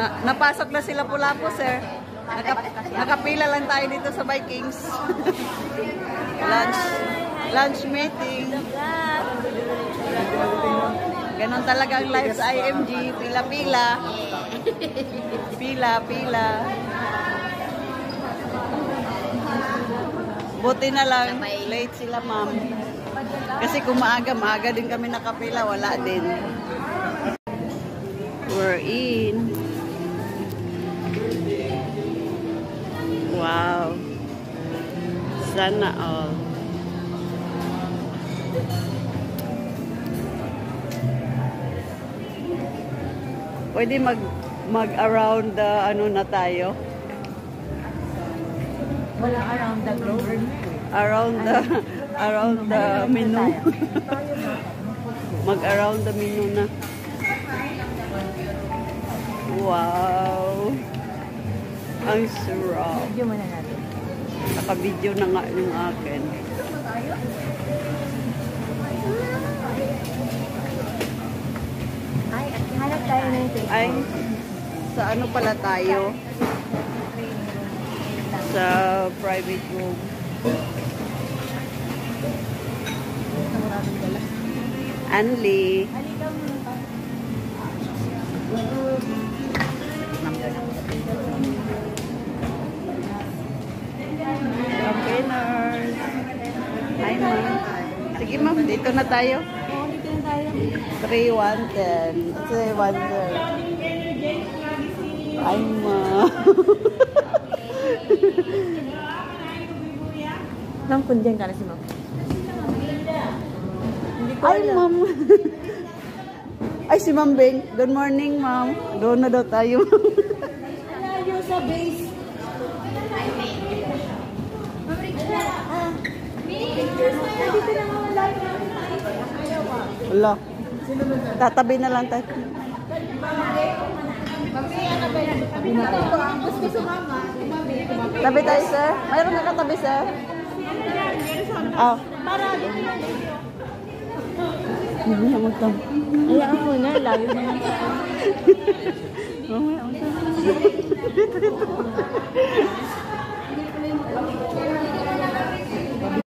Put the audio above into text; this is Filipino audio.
Napasok na sila Lapu-Lapu, sir. Nakapila lang tayo dito sa Vikings. Lunch meeting. Ganon talaga ang live sa IMG. Pila-pila. Pila-pila. Buti na lang, late sila, ma'am. Kasi kung maaga din kami nakapila, wala din. We're in. Wow. Sana all. Pwede mag-around the ano na tayo? Wala around the globe. Around the menu. Mag-around the menu na. Wow. Ang sarap. Video muna natin. Naka-video na nga yung akin. Ay, hanap tayo ng Facebook. Ay, sa ano pala tayo? Sa private room. Anli. Campaigners. Hi, ma'am. Sige, ma'am. Dito na tayo. Oo, dito na tayo. 3-1-10. It's a 1-10. Hi, ma'am. Ma'am, kundiyan ka na si ma'am. Ay, ma'am. Ay, si Ma'am Beng. Good morning, ma'am. Doon na daw tayo. Malayo sa base. Dito na mga live. Wala. Tatabi na lang tayo. Tabi tayo, sir. Mayroon na katabi, sir. Ah. Hindi na magtam. Hayaan mo na, layo naman tayo. Mamaya,